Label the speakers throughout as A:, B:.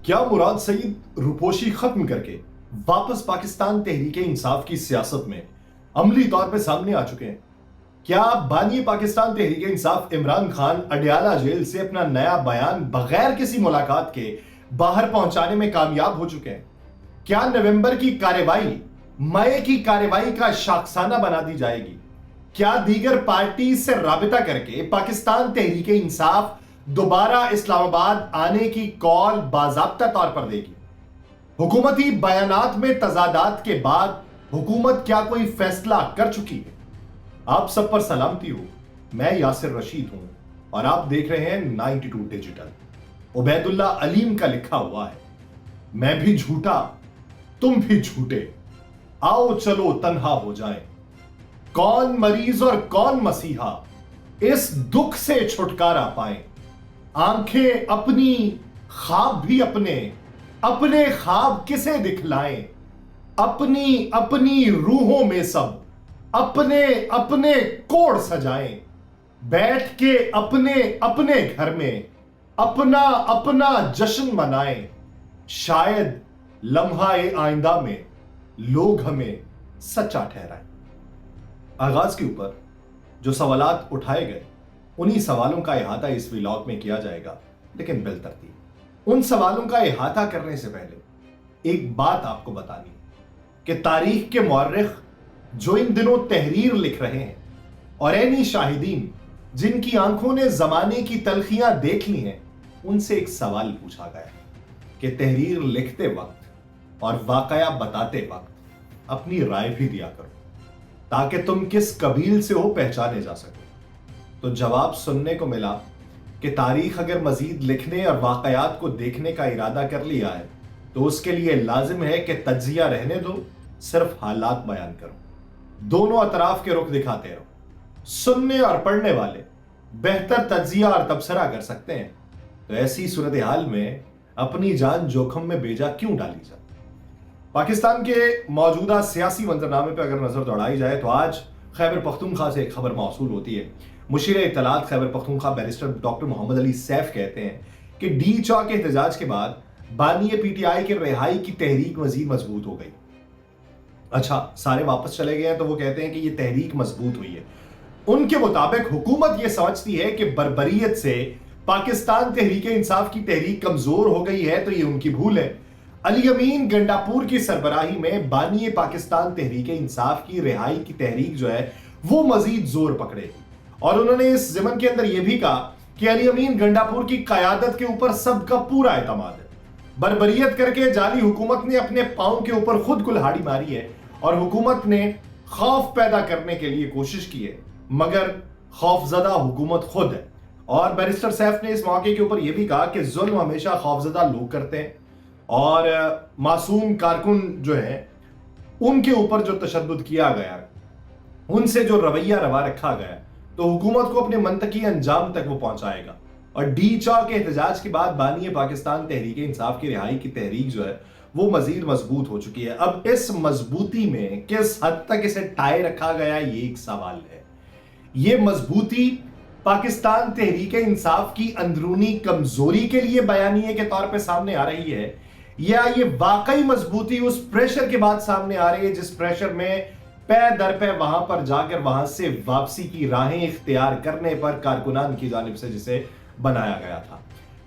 A: کیا مراد سعید روپوشی ختم کر کے واپس پاکستان تحریک انصاف کی سیاست میں عملی طور پہ سامنے آ چکے ہیں؟ کیا بانی پاکستان تحریک انصاف عمران خان اڈیالہ جیل سے اپنا نیا بیان بغیر کسی ملاقات کے باہر پہنچانے میں کامیاب ہو چکے ہیں؟ کیا نومبر کی کارروائی مئی کی کارروائی کا شاخسانہ بنا دی جائے گی؟ کیا دیگر پارٹی سے رابطہ کر کے پاکستان تحریک انصاف دوبارہ اسلام آباد آنے کی کال باضابطہ طور پر دے گی؟ حکومتی بیانات میں تضادات کے بعد حکومت کیا کوئی فیصلہ کر چکی ہے؟ آپ سب پر سلامتی ہو، میں یاسر رشید ہوں اور آپ دیکھ رہے ہیں 92 ڈیجیٹل۔ عبید اللہ علیم کا لکھا ہوا ہے، میں بھی جھوٹا تم بھی جھوٹے، آؤ چلو تنہا ہو جائیں، کون مریض اور کون مسیحا اس دکھ سے چھٹکارا پائیں، آنکھیں اپنی خواب بھی اپنے خواب کسے دکھلائیں، اپنی روحوں میں سب اپنے کوڑ سجائیں، بیٹھ کے اپنے گھر میں اپنا جشن منائیں، شاید لمحہ آئندہ میں لوگ ہمیں سچا ٹھہرائیں۔ آغاز کے اوپر جو سوالات اٹھائے گئے انہی سوالوں کا احاطہ اس ویلاگ میں کیا جائے گا، لیکن بالترتیب ان سوالوں کا احاطہ کرنے سے پہلے ایک بات آپ کو بتانی کہ تاریخ کے مورخ جو ان دنوں تحریر لکھ رہے ہیں اور عینی شاہدین جن کی آنکھوں نے زمانے کی تلخیاں دیکھ لی ہیں، ان سے ایک سوال پوچھا گیا کہ تحریر لکھتے وقت اور واقعہ بتاتے وقت اپنی رائے بھی دیا کرو تاکہ تم کس قبیل سے ہو پہچانے جا سکو۔ تو جواب سننے کو ملا کہ تاریخ اگر مزید لکھنے اور واقعات کو دیکھنے کا ارادہ کر لیا ہے تو اس کے لیے لازم ہے کہ تجزیہ رہنے دو، صرف حالات بیان کرو، دونوں اطراف کے رخ دکھاتے رہو۔ سننے اور پڑھنے والے بہتر تجزیہ اور تبصرہ کر سکتے ہیں، تو ایسی صورتحال میں اپنی جان جوخم میں بیجا کیوں ڈالی جائے؟ پاکستان کے موجودہ سیاسی منظرنامے پہ اگر نظر دوڑائی جائے تو آج خیبر پختونخوا سے ایک خبر موصول ہوتی ہے۔ مشیر اطلاعات خیبر پختونخوا بیرسٹر ڈاکٹر محمد علی سیف کہتے ہیں کہ ڈی چوک احتجاج کے بعد بانی پی ٹی آئی کے رہائی کی تحریک مزید مضبوط ہو گئی۔ اچھا، سارے واپس چلے گئے ہیں تو وہ کہتے ہیں کہ یہ تحریک مضبوط ہوئی ہے۔ ان کے مطابق حکومت یہ سمجھتی ہے کہ بربریت سے پاکستان تحریک انصاف کی تحریک کمزور ہو گئی ہے تو یہ ان کی بھول ہے۔ علی امین گنڈاپور کی سربراہی میں بانی پاکستان تحریک انصاف کی رہائی کی تحریک جو ہے وہ مزید زور پکڑے گی، اور انہوں نے اس ضمن کے اندر یہ بھی کہا کہ علی امین گنڈاپور کی قیادت کے اوپر سب کا پورا اعتماد ہے۔ بربریت کر کے جعلی حکومت نے اپنے پاؤں کے اوپر خود کلہاڑی ماری ہے اور حکومت نے خوف پیدا کرنے کے لیے کوشش کی ہے، مگر خوفزدہ حکومت خود ہے۔ اور بیرسٹر سیف نے اس موقع کے اوپر یہ بھی کہا کہ ظلم ہمیشہ خوفزدہ لوگ کرتے ہیں، اور معصوم کارکن جو ہیں ان کے اوپر جو تشدد کیا گیا، ان سے جو رویہ روا رکھا گیا، تو حکومت کو اپنے منطقی انجام تک وہ پہنچائے گا۔ اور ڈی چوک احتجاج کے بعد بانی پاکستان تحریک انصاف کی رہائی کی تحریک جو ہے وہ مزید مضبوط ہو چکی ہے۔ اب اس مضبوطی میں کس حد تک اسے ٹائے رکھا گیا، یہ ایک سوال ہے۔ یہ مضبوطی پاکستان تحریک انصاف کی اندرونی کمزوری کے لیے بیانیے کے طور پہ سامنے آ رہی ہے، یا یہ واقعی مضبوطی اس پریشر کے بعد سامنے آ رہی ہے جس پریشر میں پے در پے وہاں پر جا کر وہاں سے واپسی کی راہیں اختیار کرنے پر کارکنان کی جانب سے جسے بنایا گیا تھا،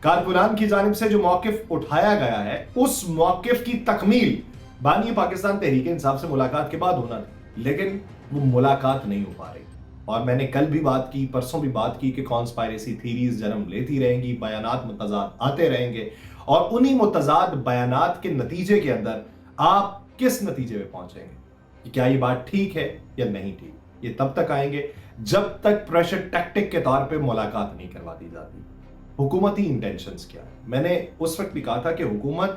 A: کارکنان کی جانب سے جو موقف اٹھایا گیا ہے، اس موقف کی تکمیل بانی پاکستان تحریک انصاف سے ملاقات کے بعد ہونا تھی، لیکن وہ ملاقات نہیں ہو پا رہی۔ اور میں نے کل بھی بات کی، پرسوں بھی بات کی کہ کانسپائریسی تھیریز جنم لیتی رہیں گی، بیانات متضاد آتے رہیں گے، اور انہی متضاد بیانات کے نتیجے کے اندر آپ کس نتیجے میں پہنچیں گے کہ کیا یہ بات ٹھیک ہے یا نہیں ٹھیک، یہ تب تک آئیں گے جب تک پریشر ٹیکٹک کے طور پہ ملاقات نہیں کروا دی جاتی۔ حکومتی انٹینشنز کیا ہے؟ میں نے اس وقت بھی کہا تھا کہ حکومت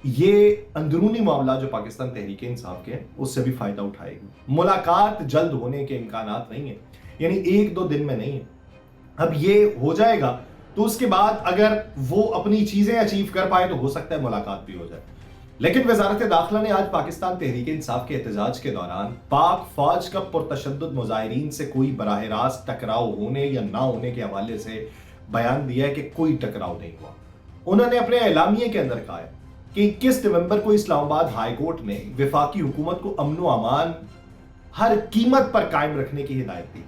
A: یہ اندرونی معاملات جو پاکستان تحریک انصاف کے ہیں اس سے بھی فائدہ اٹھائے گی۔ ملاقات جلد ہونے کے امکانات نہیں ہیں، یعنی ایک دو دن میں نہیں ہے۔ اب یہ ہو جائے گا تو اس کے بعد اگر وہ اپنی چیزیں اچیو کر پائے تو ہو سکتا ہے ملاقات بھی ہو جائے۔ لیکن وزارت داخلہ نے آج پاکستان تحریک انصاف کے احتجاج کے دوران پاک فوج کا پرتشدد مظاہرین سے کوئی براہ راست ٹکراؤ ہونے یا نہ ہونے کے حوالے سے بیان دیا ہے کہ کوئی ٹکراؤ نہیں ہوا۔ انہوں نے اپنے اعلامیے کے اندر کہا ہے کہ 21 نومبر کو اسلام آباد ہائی کورٹ نے وفاقی حکومت کو امن و امان ہر قیمت پر قائم رکھنے کی ہدایت دی.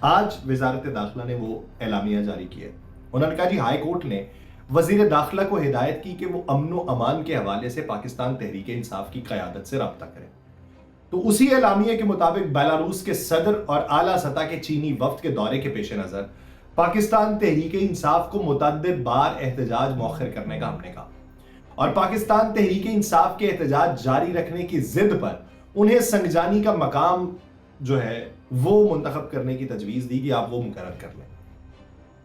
A: آج وزارت داخلہ نے وہ اعلامیہ جاری کیا. انہوں نے کہا جی ہائی کورٹ نے وزیر داخلہ کو ہدایت کی کہ وہ امن و امان کے حوالے سے پاکستان تحریک انصاف کی قیادت سے رابطہ کریں. تو اسی اعلامیے کے مطابق بیلاروس کے صدر اور اعلیٰ سطح کے چینی وفد کے دورے کے پیش نظر پاکستان تحریک انصاف کو متعدد بار احتجاج مؤخر کرنے کا ہم نے کہا اور پاکستان تحریک انصاف کے احتجاج جاری رکھنے کی ضد پر انہیں سنگجانی کا مقام جو ہے وہ منتخب کرنے کی تجویز دی کہ آپ وہ مقرر کر لیں.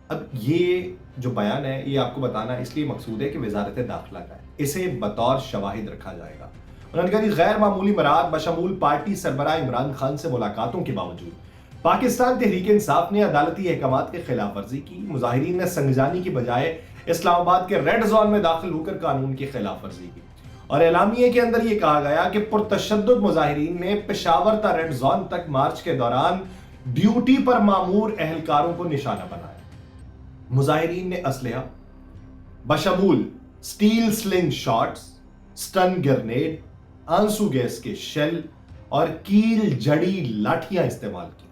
A: اب یہ جو بیان ہے یہ آپ کو بتانا اس لیے مقصود ہے کہ وزارت داخلہ کا ہے, اسے بطور شواہد رکھا جائے گا. انہوں نے کہا کہ غیر معمولی مراد بشمول پارٹی سربراہ عمران خان سے ملاقاتوں کے باوجود پاکستان تحریک انصاف نے عدالتی احکامات کی خلاف ورزی کی. مظاہرین نے سنگجانی کی بجائے اسلام آباد کے ریڈ زون میں داخل ہو کر قانون کی خلاف ورزی کی اور اعلامیے کے اندر یہ کہا گیا کہ پرتشدد مظاہرین نے پشاور تا ریڈ زون تک مارچ کے دوران ڈیوٹی پر مامور اہلکاروں کو نشانہ بنایا. مظاہرین نے اسلحہ بشمول سٹیل سلنگ شاٹس, سٹن گرنیڈ, آنسو گیس کے شیل اور کیل جڑی لاٹھیاں استعمال کی.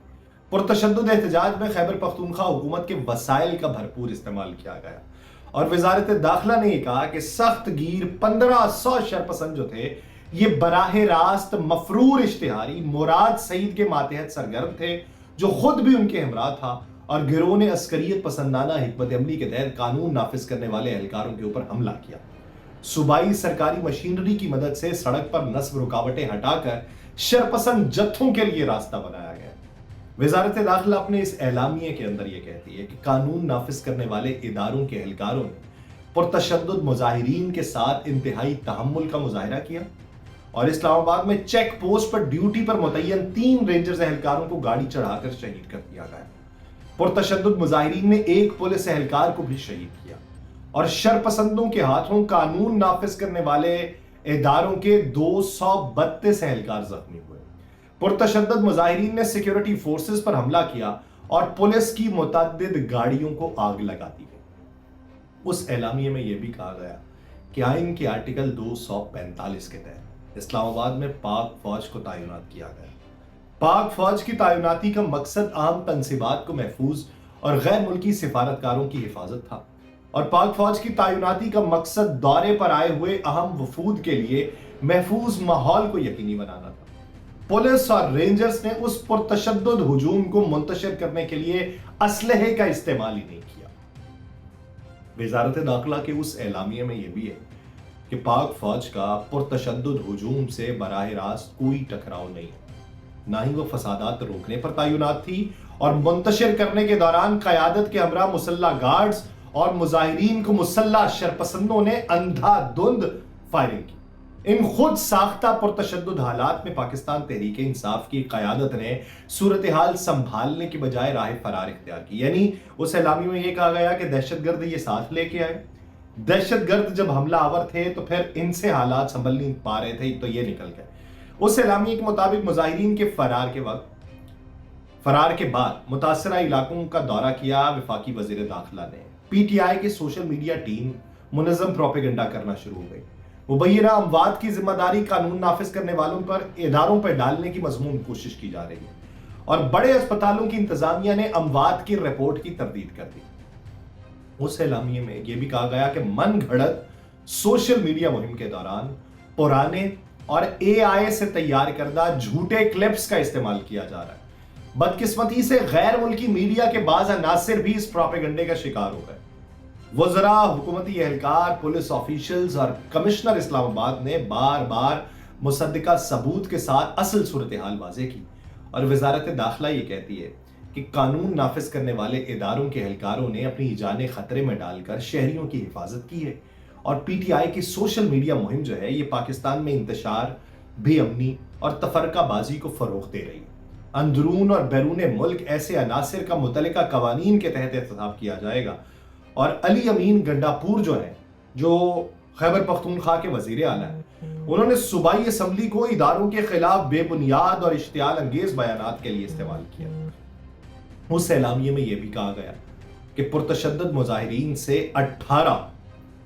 A: پرتشدد احتجاج میں خیبر پختونخوا حکومت کے وسائل کا بھرپور استعمال کیا گیا اور وزارت داخلہ نے یہ کہا کہ سخت گیر 1500 شرپسند جو تھے یہ براہ راست مفرور اشتہاری مراد سعید کے ماتحت سرگرم تھے جو خود بھی ان کے ہمراہ تھا اور گروہ نے عسکریت پسندانہ حکمت عملی کے تحت قانون نافذ کرنے والے اہلکاروں کے اوپر حملہ کیا. صوبائی سرکاری مشینری کی مدد سے سڑک پر نصب رکاوٹیں ہٹا کر شرپسند جتھوں کے لیے راستہ بنایا گیا. وزارت داخلہ اپنے اس اعلامیے کے اندر یہ کہتی ہے کہ قانون نافذ کرنے والے اداروں کے اہلکاروں نے پرتشدد مظاہرین کے ساتھ انتہائی تحمل کا مظاہرہ کیا اور اسلام آباد میں چیک پوسٹ پر ڈیوٹی پر متعین 3 رینجرز اہلکاروں کو گاڑی چڑھا کر شہید کر دیا گیا. پرتشدد مظاہرین نے ایک پولیس اہلکار کو بھی شہید کیا اور شرپسندوں کے ہاتھوں قانون نافذ کرنے والے اداروں کے 232 اہلکار زخمی ہوئے. پرتشدد مظاہرین نے سیکیورٹی فورسز پر حملہ کیا اور پولیس کی متعدد گاڑیوں کو آگ لگا دی گئی. اس اعلامیے میں یہ بھی کہا گیا کہ آئین کے آرٹیکل 245 کے تحت اسلام آباد میں پاک فوج کو تعینات کیا گیا. پاک فوج کی تعیناتی کا مقصد عام تنصیبات کو محفوظ اور غیر ملکی سفارتکاروں کی حفاظت تھا اور پاک فوج کی تعیناتی کا مقصد دورے پر آئے ہوئے اہم وفود کے لیے محفوظ ماحول کو یقینی بنانا تھا. پولیس اور رینجرز نے اس پرتشدد ہجوم کو منتشر کرنے کے لیے اسلحے کا استعمال ہی نہیں کیا. وزارت داخلہ کے اس اعلامیے میں یہ بھی ہے کہ پاک فوج کا پرتشدد ہجوم سے براہ راست کوئی ٹکراؤ نہیں, نہ ہی وہ فسادات روکنے پر تعینات تھی اور منتشر کرنے کے دوران قیادت کے ہمراہ مسلح گارڈز اور مظاہرین کو مسلح شرپسندوں نے اندھا دھند فائرنگ کی. ان خود ساختہ پرتشدد حالات میں پاکستان تحریک انصاف کی قیادت نے صورتحال سنبھالنے کی بجائے راہ فرار اختیار کی. یعنی اس اعلامیے میں یہ کہا گیا کہ دہشت گرد یہ ساتھ لے کے آئے, دہشت گرد جب حملہ آور تھے تو پھر ان سے حالات سنبھل نہیں پا رہے تھے تو یہ نکل گئے. اس اعلامیے کے مطابق مظاہرین کے فرار کے بعد متاثرہ علاقوں کا دورہ کیا وفاقی وزیر داخلہ نے. پی ٹی آئی کی سوشل میڈیا ٹیم منظم پروپیگنڈا کرنا شروع ہو گئی. مبینہ اموات کی ذمہ داری قانون نافذ کرنے والوں پر اداروں پر ڈالنے کی مضمون کوشش کی جا رہی ہے اور بڑے اسپتالوں کی انتظامیہ نے اموات کی رپورٹ کی تردید کر دی. اس اعلامیے میں یہ بھی کہا گیا کہ من گھڑت سوشل میڈیا مہم کے دوران پرانے اور اے آئی سے تیار کردہ جھوٹے کلپس کا استعمال کیا جا رہا ہے. بدقسمتی سے غیر ملکی میڈیا کے بعض عناصر بھی اس پروپیگنڈے کا شکار ہو گئے. وزراء, حکومتی اہلکار, پولیس آفیشلز اور کمشنر اسلام آباد نے بار بار مصدقہ ثبوت کے ساتھ اصل صورتحال واضح کی اور وزارت داخلہ یہ کہتی ہے کہ قانون نافذ کرنے والے اداروں کے اہلکاروں نے اپنی جانیں خطرے میں ڈال کر شہریوں کی حفاظت کی ہے اور پی ٹی آئی کی سوشل میڈیا مہم جو ہے یہ پاکستان میں انتشار, بے امنی اور تفرقہ بازی کو فروغ دے رہی ہے. اندرون اور بیرون ملک ایسے عناصر کا متعلقہ قوانین کے تحت احتساب کیا جائے گا اور علی امین گنڈاپور جو ہیں, جو خیبر پختونخوا کے وزیر اعلیٰ ہیں, انہوں نے صوبائی اسمبلی کو اداروں کے خلاف بے بنیاد اور اشتعال انگیز بیانات کے لیے استعمال کیا. اس اعلامیے میں یہ بھی کہا گیا کہ پرتشدد مظاہرین سے 18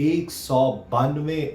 A: 192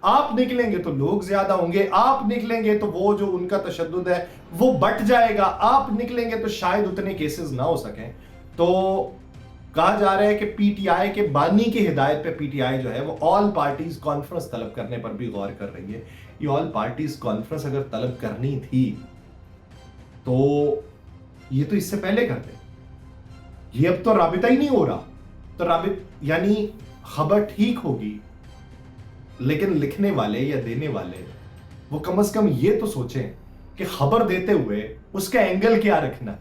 A: آپ نکلیں گے تو لوگ زیادہ ہوں گے، آپ نکلیں گے تو وہ جو ان کا تشدد ہے وہ بٹ جائے گا، آپ نکلیں گے تو شاید اتنے کیسز نہ ہو سکیں۔ تو کہا جا رہا ہے کہ پی ٹی آئی کے بانی کی ہدایت پہ پی ٹی آئی جو ہے وہ آل پارٹیز کانفرنس طلب کرنے پر بھی غور کر رہی ہے۔ یہ آل پارٹیز کانفرنس اگر طلب کرنی تھی تو یہ تو اس سے پہلے کرتے، یہ اب تو رابطہ ہی نہیں ہو رہا، تو یعنی خبر ٹھیک ہوگی لیکن لکھنے والے یا دینے والے وہ کم از کم یہ تو سوچیں کہ خبر دیتے ہوئے اس کا اینگل کیا رکھنا،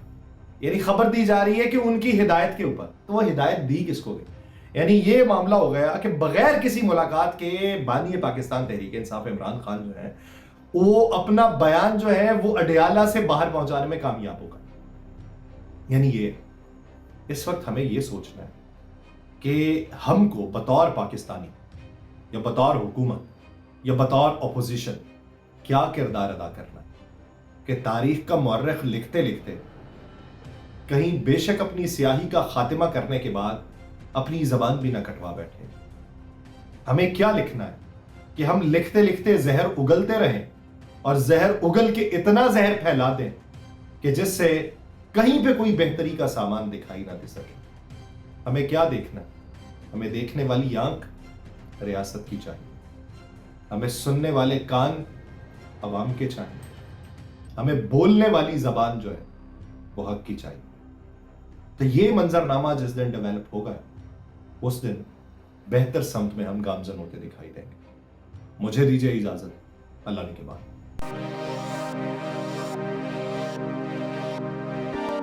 A: یعنی خبر دی جا رہی ہے کہ ان کی ہدایت کے اوپر، تو وہ ہدایت دی کس کو گئی؟ یعنی یہ معاملہ ہو گیا کہ بغیر کسی ملاقات کے بانی پاکستان تحریک انصاف عمران خان جو ہے وہ اپنا بیان جو ہے وہ اڈیالہ سے باہر پہنچانے میں کامیاب ہوگا۔ یعنی یہ اس وقت ہمیں یہ سوچنا ہے کہ ہم کو بطور پاکستانی یا بطور حکومت یا بطور اپوزیشن کیا کردار ادا کرنا ہے کہ تاریخ کا مورخ لکھتے لکھتے کہیں بے شک اپنی سیاہی کا خاتمہ کرنے کے بعد اپنی زبان بھی نہ کٹوا بیٹھے۔ ہمیں کیا لکھنا ہے کہ ہم لکھتے لکھتے زہر اگلتے رہیں اور زہر اگل کے اتنا زہر پھیلا دیں کہ جس سے کہیں پہ کوئی بہتری کا سامان دکھائی نہ دے سکے۔ ہمیں کیا دیکھنا ہے؟ ہمیں دیکھنے والی آنکھ ریاست کی چاہیے، ہمیں سننے والے کان عوام کے چاہیے، ہمیں بولنے والی زبان جو ہے وہ حق کی چاہیے۔ تو یہ منظرنامہ جس دن ڈیولپ ہوگا اس دن بہتر سمت میں ہم گامزن ہوتے دکھائی دیں گے۔ مجھے دیجیے اجازت، اللہ نے کے بعد۔